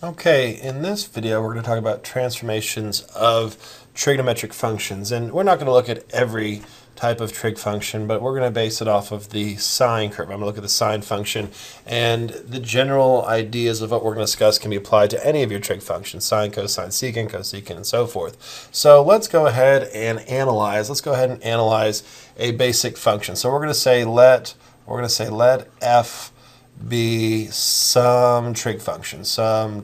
Okay, in this video we're going to talk about transformations of trigonometric functions, and we're not going to look at every type of trig function, but we're going to base it off of the sine curve. I'm going to look at the sine function, and the general ideas of what we're going to discuss can be applied to any of your trig functions: sine, cosine, secant, cosecant, and so forth. So let's go ahead and analyze. Let's go ahead and analyze a basic function. So we're going to say let f be some trig function, So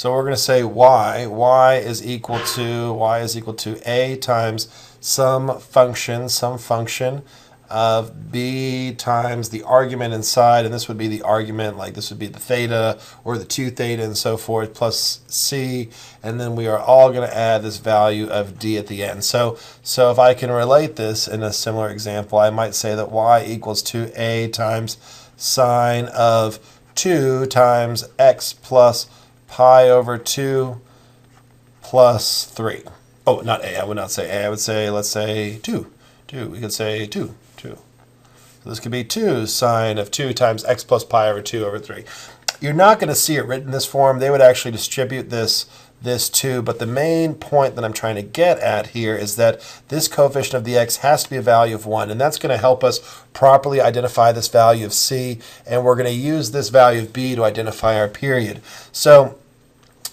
we're going to say y is equal to a times some function of b times the argument inside, and this would be the argument, like this would be the theta or the 2 theta and so forth, plus c, and then we are all going to add this value of d at the end. So if I can relate this in a similar example, I might say that y equals to a times sine of 2 times x plus pi over 2 plus 3. Oh, not a. I would not say a. I would say, let's say 2. We could say 2. So this could be 2 sine of 2 times x plus pi over 2 over 3. You're not going to see it written in this form. They would actually distribute this 2, but the main point that I'm trying to get at here is that this coefficient of the x has to be a value of 1, and that's going to help us properly identify this value of c, and we're going to use this value of b to identify our period. So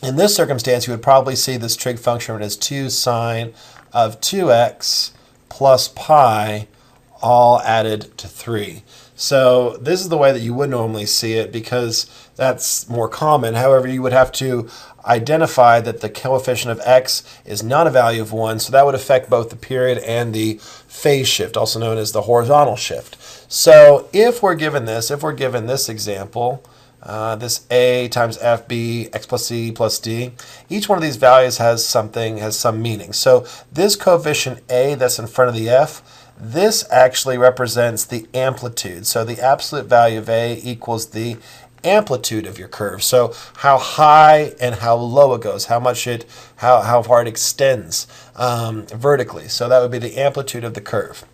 in this circumstance, you would probably see this trig function as 2 sine of 2x plus pi all added to 3. So this is the way that you would normally see it because that's more common. However, you would have to identify that the coefficient of x is not a value of 1, so that would affect both the period and the phase shift, also known as the horizontal shift. So if we're given this example, this a times f, b, x plus c plus d, each one of these values has some meaning. So this coefficient a that's in front of the f, this actually represents the amplitude. So the absolute value of a equals the amplitude of your curve. So how high and how low it goes, how far it extends vertically. So that would be the amplitude of the curve.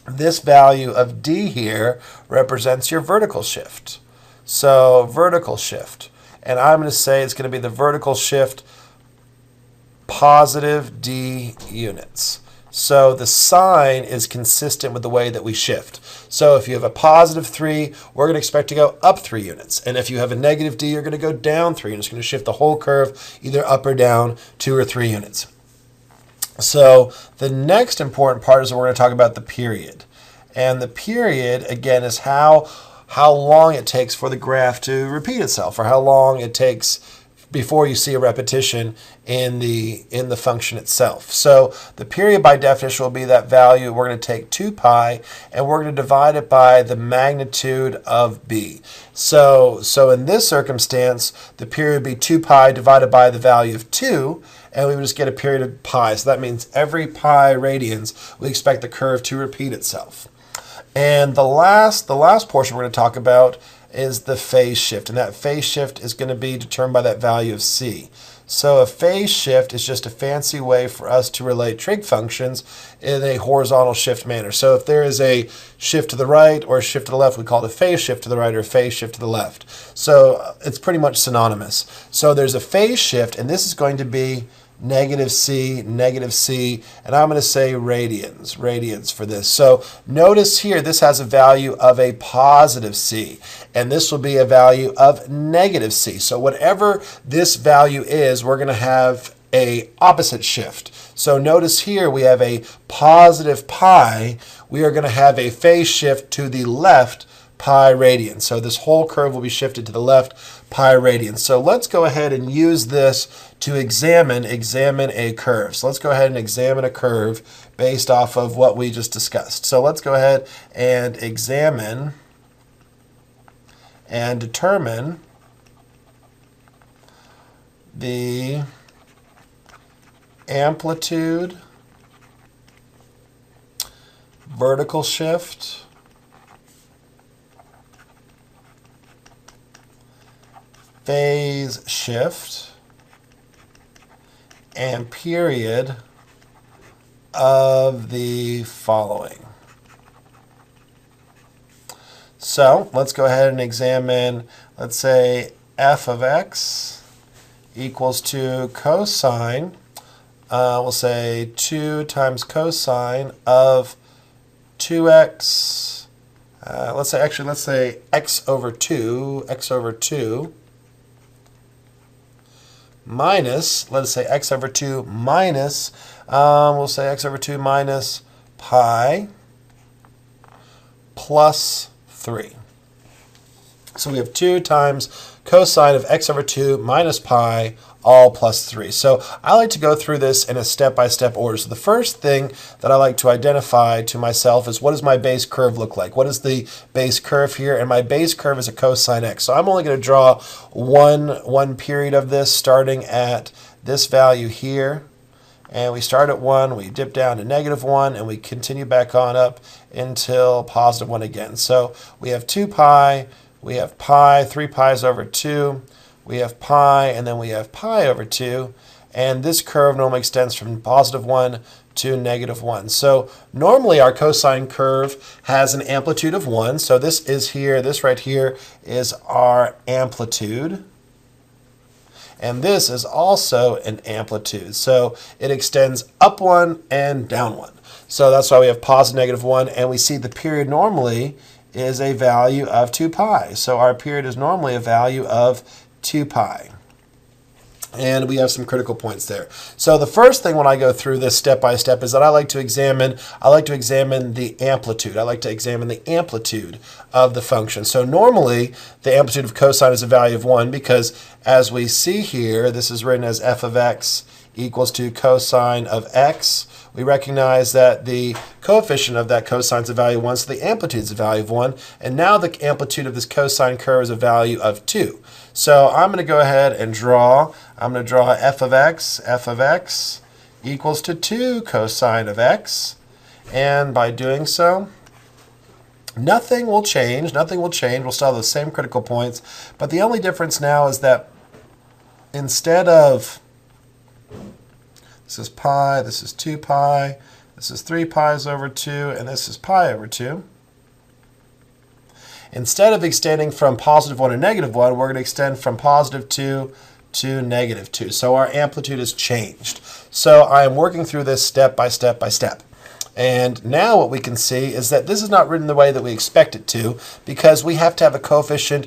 This value of d here represents your vertical shift. So vertical shift. And I'm going to say it's going to be the vertical shift positive d units. So the sign is consistent with the way that we shift. So if you have a positive 3, we're going to expect to go up 3 units. And if you have a negative d, you're going to go down 3 units. It's going to shift the whole curve either up or down 2 or 3 units. So the next important part is that we're going to talk about the period. And the period, again, is how long it takes for the graph to repeat itself, or how long it takes before you see a repetition in the function itself. So the period by definition will be that value. We're going to take 2 pi and we're going to divide it by the magnitude of b. So in this circumstance, the period would be 2 pi divided by the value of 2, and we would just get a period of pi. So that means every pi radians, we expect the curve to repeat itself. And the last portion we're going to talk about is the phase shift, and that phase shift is going to be determined by that value of c. So a phase shift is just a fancy way for us to relate trig functions in a horizontal shift manner. So if there is a shift to the right or a shift to the left, we call it a phase shift to the right or a phase shift to the left. So it's pretty much synonymous. So there's a phase shift, and this is going to be negative c, and I'm going to say radians for this. So notice here, this has a value of a positive c, and this will be a value of negative c. So whatever this value is, we're going to have a opposite shift. So notice here we have a positive pi. We are going to have a phase shift to the left pi radians. So this whole curve will be shifted to the left pi radians. So let's go ahead and use this to examine a curve. So let's go ahead and examine a curve based off of what we just discussed. So let's go ahead and examine and determine the amplitude, vertical shift, phase shift, and period of the following. So let's go ahead and examine, let's say f of x equals to cosine, we'll say 2 times cosine of 2x, let's say x over 2 minus, let's say x over 2 minus, we'll say x over 2 minus pi plus 3. So we have 2 times cosine of x over 2 minus pi, all plus 3. So I like to go through this in a step-by-step order. So the first thing that I like to identify to myself is, what does my base curve look like? What is the base curve here? And my base curve is a cosine x. So I'm only going to draw one period of this, starting at this value here. And we start at 1, we dip down to -1, and we continue back on up until +1 again. So we have 2 pi, we have pi, 3 pi's over 2, we have pi, and then we have pi over 2. And this curve normally extends from +1 to -1. So normally our cosine curve has an amplitude of 1. So this is here, this right here is our amplitude. And this is also an amplitude. So it extends up 1 and down 1. So that's why we have +1, and we see the period normally is a value of 2 pi. So our period is normally a value of 2 pi. And we have some critical points there. So the first thing when I go through this step by step is that I like to examine the amplitude. I like to examine the amplitude of the function. So normally the amplitude of cosine is a value of 1, because as we see here, this is written as f of x equals to cosine of x. We recognize that the coefficient of that cosine is a value of 1, so the amplitude is a value of 1. And now the amplitude of this cosine curve is a value of 2. So I'm going to go ahead and draw f of x equals to 2 cosine of x. And by doing so, nothing will change. We'll still have the same critical points. But the only difference now is that instead of, this is pi, this is 2 pi, this is 3 pi's over 2, and this is pi over 2. Instead of extending from +1 to -1, we're going to extend from +2 to -2. So our amplitude has changed. So I am working through this step by step by step. And now what we can see is that this is not written the way that we expect it to, because we have to have a coefficient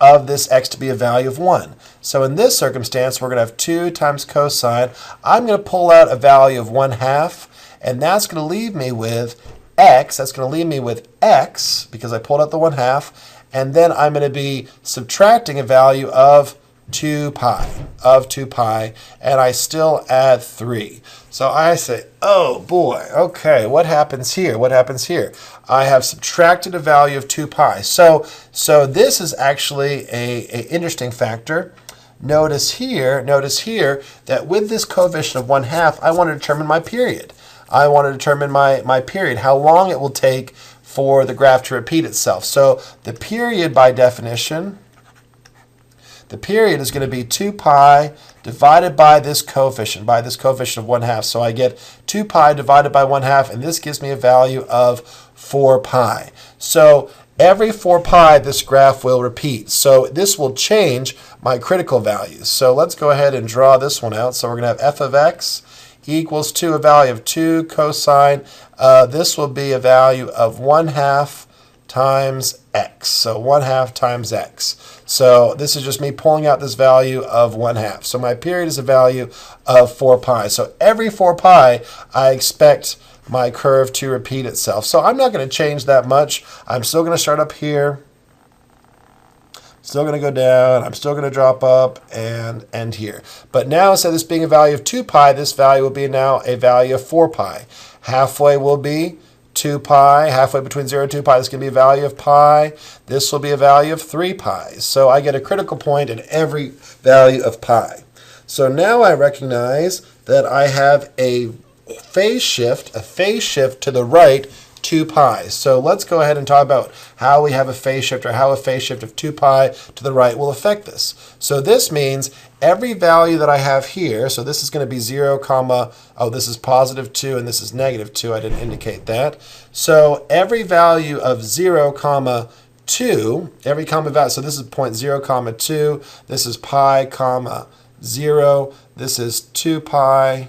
of this x to be a value of 1. So in this circumstance, we're going to have 2 times cosine. I'm going to pull out a value of 1/2, and that's going to leave me with x. That's going to leave me with x, because I pulled out the 1/2, and then I'm going to be subtracting a value of 2 pi, and I still add 3. So I say, oh boy, okay, what happens here? I have subtracted a value of 2 pi. So this is actually a interesting factor. Notice here that with this coefficient of 1/2, I want to determine my period. I want to determine my period, how long it will take for the graph to repeat itself. So the period, by definition, the period is going to be 2 pi divided by this coefficient of 1/2. So I get 2 pi divided by 1/2, and this gives me a value of 4 pi. So every 4 pi, this graph will repeat. So this will change my critical values. So let's go ahead and draw this one out. So we're going to have f of x equals to a value of 2 cosine. This will be a value of 1/2 times x. So 1/2 times x. So this is just me pulling out this value of 1/2. So my period is a value of 4 pi. So every 4 pi, I expect my curve to repeat itself. So I'm not going to change that much. I'm still going to start up here. Still going to go down. I'm still going to drop up and end here. But now, instead of this being a value of 2 pi, this value will be now a value of 4 pi. Halfway will be 2 pi. Halfway between 0 and 2 pi, this can be a value of pi. This will be a value of 3 pi. So I get a critical point in every value of pi. So now I recognize that I have a phase shift to the right 2 pi. So let's go ahead and talk about how we have a phase shift, or how a phase shift of 2 pi to the right will affect this. So this means every value that I have here, so this is going to be 0, this is +2 and this is -2. I didn't indicate that. So every value of 0, 2, every common value, so this is 0.0 comma 2, this is pi comma 0, this is 2 pi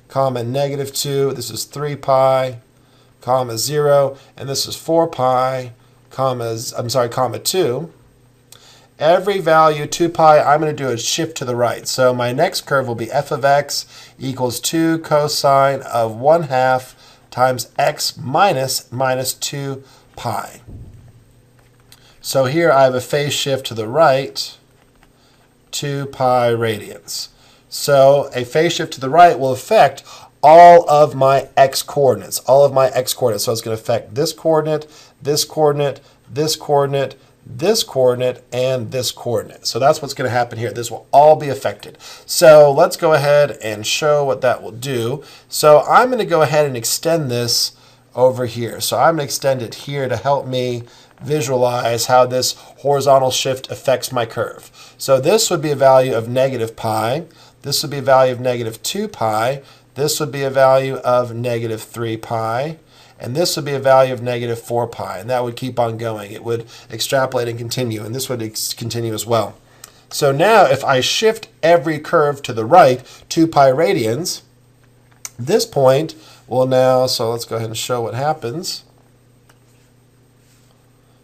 comma negative 2, this is 3 pi comma 0, and this is 4 pi comma 2. Every value 2 pi, I'm going to do a shift to the right. So my next curve will be f of x equals 2 cosine of 1/2 times x minus 2 pi. So here I have a phase shift to the right, 2 pi radians. So a phase shift to the right will affect all of my x coordinates, So it's going to affect this coordinate, this coordinate, this coordinate, this coordinate, and this coordinate. So that's what's going to happen here. This will all be affected. So let's go ahead and show what that will do. So I'm going to go ahead and extend this over here. So I'm going to extend it here to help me visualize how this horizontal shift affects my curve. So this would be a value of negative pi. This would be a value of negative 2 pi. This would be a value of negative 3 pi. And this would be a value of negative 4 pi. And that would keep on going. It would extrapolate and continue. And this would continue as well. So now if I shift every curve to the right 2 pi radians, this point will now, so let's go ahead and show what happens.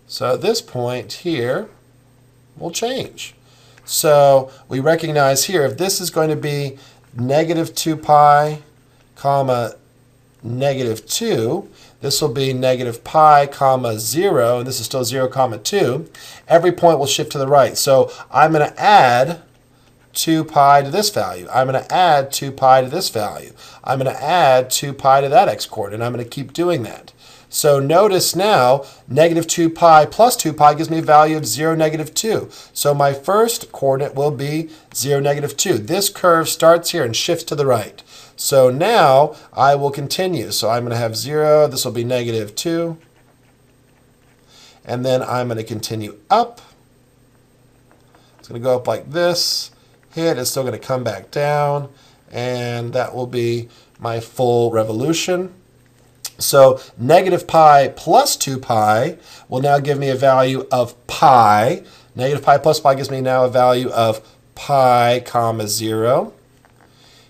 So this point here will change. So we recognize here, if this is going to be negative 2 pi comma negative 2, this will be negative pi comma 0, and this is still 0 comma 2. Every point will shift to the right. So I'm going to add 2 pi to this value. I'm going to add 2 pi to this value. I'm going to add 2 pi to that x-coordinate, and I'm going to keep doing that. So notice now, negative 2 pi plus 2 pi gives me a value of 0, negative 2. So my first coordinate will be 0, negative 2. This curve starts here and shifts to the right. So now I will continue. So I'm going to have 0. This will be negative 2. And then I'm going to continue up. It's going to go up like this. Hit. It's still going to come back down. And that will be my full revolution. So negative pi plus 2 pi will now give me a value of pi. Negative pi plus pi gives me now a value of pi comma 0.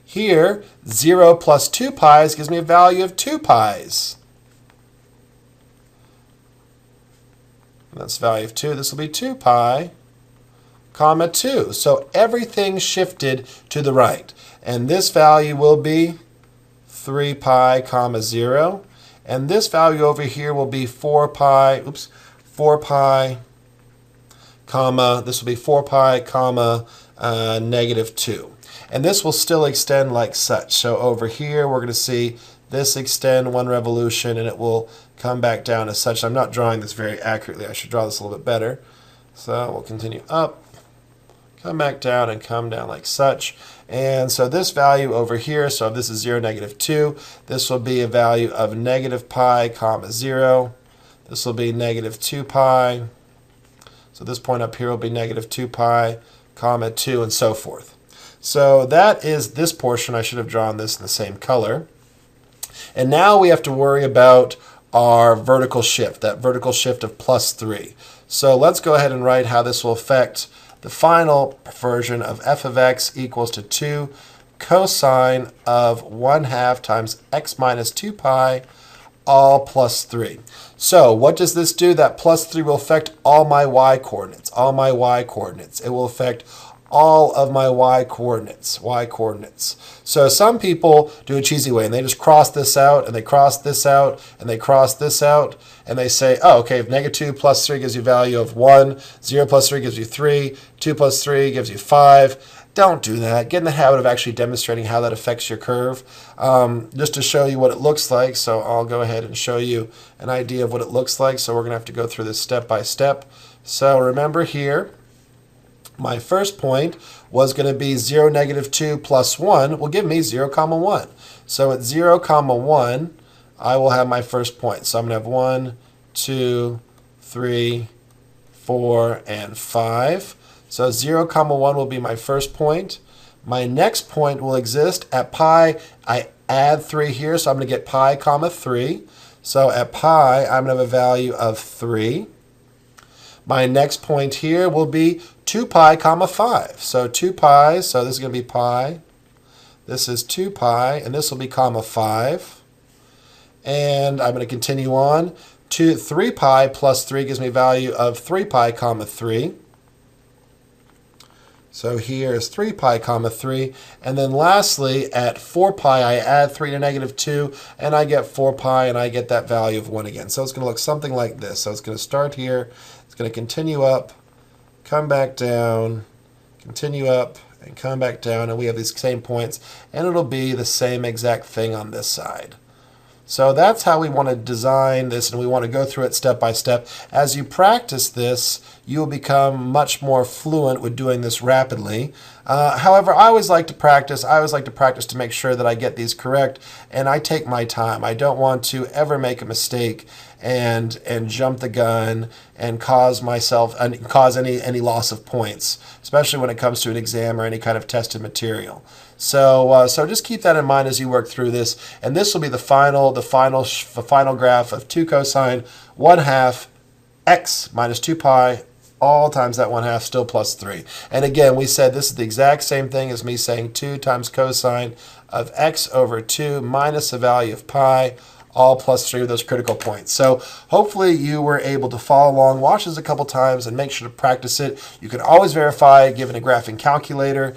Here, 0 plus 2 pi's gives me a value of 2 pi's. And that's the value of 2. This will be 2 pi comma 2. So everything shifted to the right. And this value will be 3 pi comma 0. And this value over here will be 4 pi comma, this will be 4 pi comma negative 2. And this will still extend like such. So over here we're going to see this extend 1 revolution, and it will come back down as such. I'm not drawing this very accurately. I should draw this a little bit better. So we'll continue up, come back down, and come down like such. And so this value over here, so if this is 0, negative 2, this will be a value of negative pi comma 0. This will be negative 2 pi. So this point up here will be negative 2 pi comma 2, and so forth. So that is this portion. I should have drawn this in the same color. And now we have to worry about our vertical shift, that vertical shift of plus 3. So let's go ahead and write how this will affect the final version of f of x equals to 2 cosine of 1/2 times x minus 2 pi, all plus 3. So what does this do? That plus 3 will affect all my y coordinates, It will affect all of my y coordinates. So some people do a cheesy way, and they just cross this out, and they cross this out, and they cross this out, and they say, oh, okay, if negative 2 plus 3 gives you a value of 1, 0 plus 3 gives you 3, 2 plus 3 gives you 5. Don't do that. Get in the habit of actually demonstrating how that affects your curve, just to show you what it looks like. So I'll go ahead and show you an idea of what it looks like. So we're going to have to go through this step by step. So remember here, my first point was going to be 0, negative 2 plus 1 will give me 0, comma 1. So at 0, comma 1, I will have my first point. So I'm going to have 1, 2, 3, 4, and 5. So 0, comma 1 will be my first point. My next point will exist at pi. I add 3 here, so I'm going to get pi, comma 3. So at pi, I'm going to have a value of 3. My next point here will be 2 pi comma 5. So 2 pi, so this is going to be pi. This is 2 pi, and this will be comma 5. And I'm going to continue on. 3 pi plus 3 gives me a value of 3 pi comma 3. So here is 3 pi comma 3. And then lastly, at 4 pi, I add 3 to negative 2, and I get 4 pi, and I get that value of 1 again. So it's going to look something like this. So it's going to start here. It's going to continue up, come back down, continue up, and come back down. And we have these same points. And it'll be the same exact thing on this side. So that's how we want to design this, and we want to go through it step by step. As you practice this, you will become much more fluent with doing this rapidly. However, I always like to practice. I always like to practice to make sure that I get these correct, and I take my time. I don't want to ever make a mistake and jump the gun and cause any loss of points, especially when it comes to an exam or any kind of tested material. So just keep that in mind as you work through this, and this will be the final graph of 2 cosine 1/2 x minus 2 pi all times that 1/2 still plus 3. And again, we said this is the exact same thing as me saying 2 times cosine of x over 2 minus the value of pi, all plus 3 of those critical points. So hopefully you were able to follow along, watch this a couple times, and make sure to practice it. You can always verify given a graphing calculator.